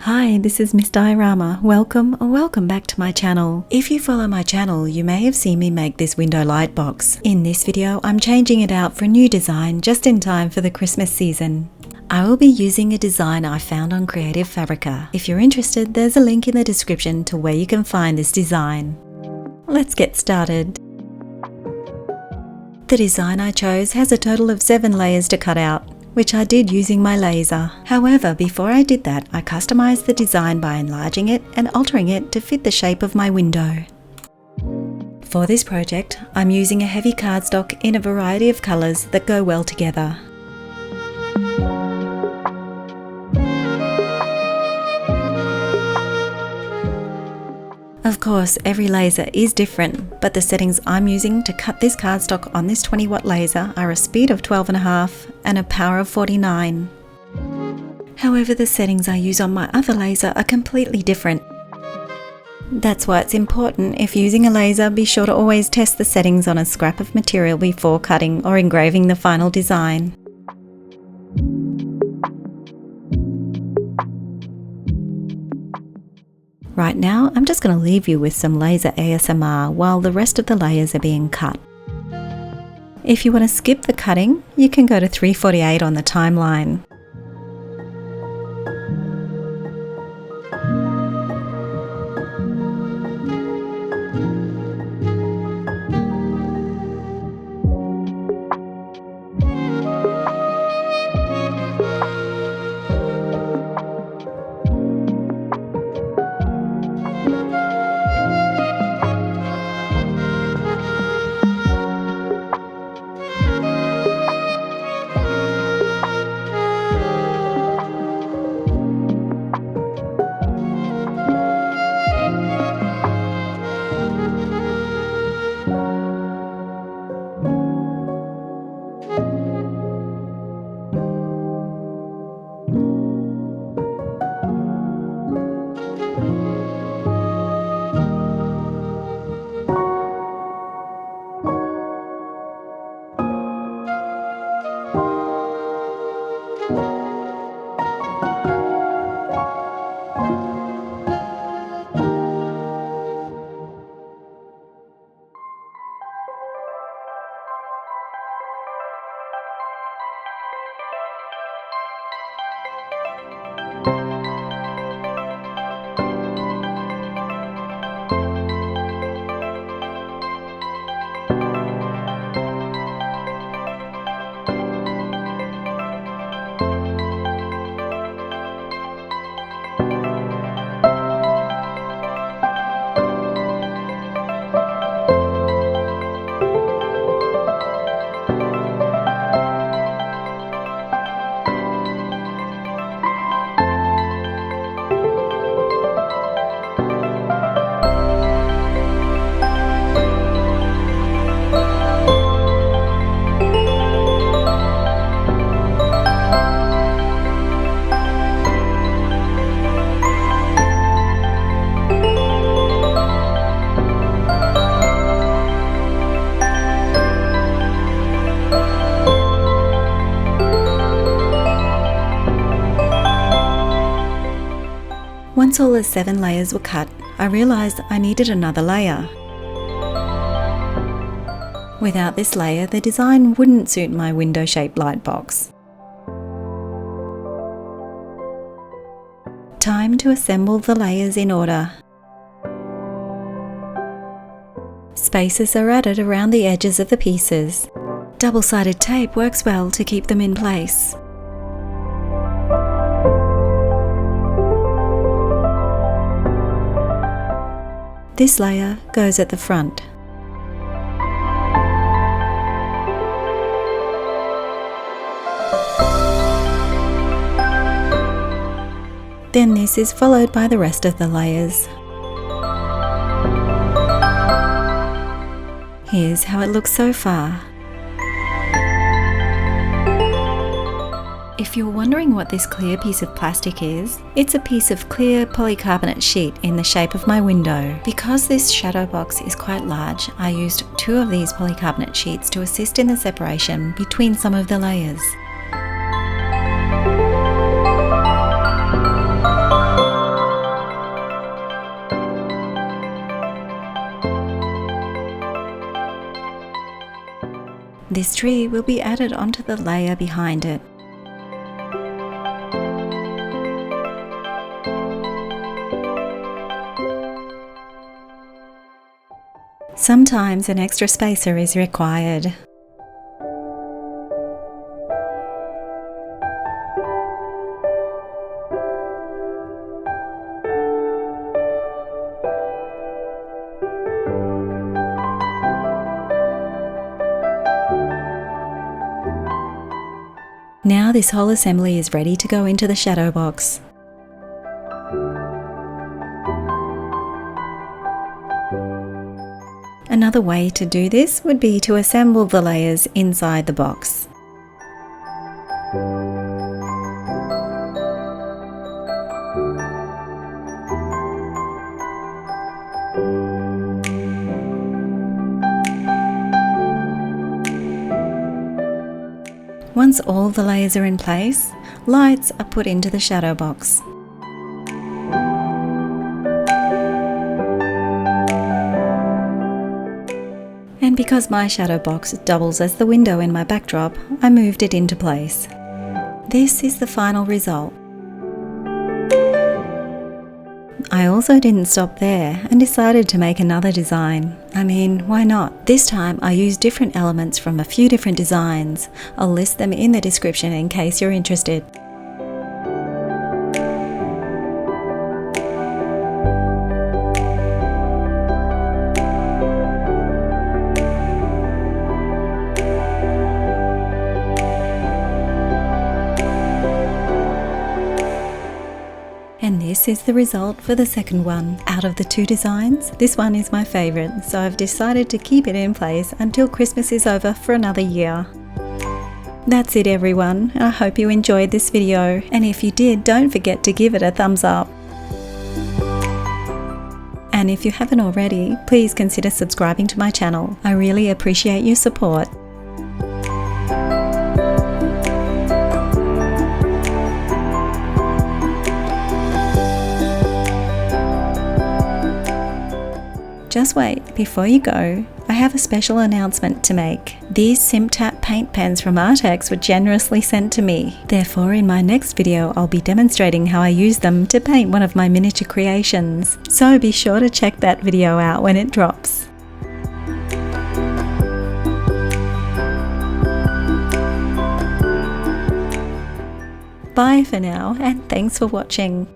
Hi, this is Miss Diorama. Welcome back to my channel. If you follow my channel, you may have seen me make this window light box. In this video, I'm changing it out for a new design just in time for the Christmas season. I will be using a design I found on Creative Fabrica. If you're interested, there's a link in the description to where you can find this design. Let's get started. The design I chose has a total of 7 layers to cut out, which I did using my laser. However, before I did that, I customized the design by enlarging it and altering it to fit the shape of my window. For this project, I'm using a heavy cardstock in a variety of colours that go well together. Of course, every laser is different, but the settings I'm using to cut this cardstock on this 20-watt laser are a speed of 12.5 and a power of 49. However, the settings I use on my other laser are completely different. That's why it's important, if using a laser, be sure to always test the settings on a scrap of material before cutting or engraving the final design. Right now, I'm just going to leave you with some laser ASMR while the rest of the layers are being cut. If you want to skip the cutting, you can go to 3:48 on the timeline. Once all the 7 layers were cut, I realised I needed another layer. Without this layer, the design wouldn't suit my window-shaped light box. Time to assemble the layers in order. Spaces are added around the edges of the pieces. Double-sided tape works well to keep them in place. This layer goes at the front. Then this is followed by the rest of the layers. Here's how it looks so far. If you're wondering what this clear piece of plastic is, it's a piece of clear polycarbonate sheet in the shape of my window. Because this shadow box is quite large, I used 2 of these polycarbonate sheets to assist in the separation between some of the layers. This tree will be added onto the layer behind it. Sometimes an extra spacer is required. Now this whole assembly is ready to go into the shadow box. Another way to do this would be to assemble the layers inside the box. Once all the layers are in place, lights are put into the shadow box. And because my shadow box doubles as the window in my backdrop, I moved it into place. This is the final result. I also didn't stop there and decided to make another design. I mean, why not? This time I used different elements from a few different designs. I'll list them in the description in case you're interested. And this is the result for the second one. Out of the two designs, this one is my favourite, so I've decided to keep it in place until Christmas is over for another year. That's it everyone, I hope you enjoyed this video, and if you did, don't forget to give it a thumbs up. And if you haven't already, please consider subscribing to my channel. I really appreciate your support. Just wait, before you go, I have a special announcement to make. These SimTap paint pens from Artex were generously sent to me. Therefore, in my next video, I'll be demonstrating how I use them to paint one of my miniature creations. So be sure to check that video out when it drops. Bye for now, and thanks for watching.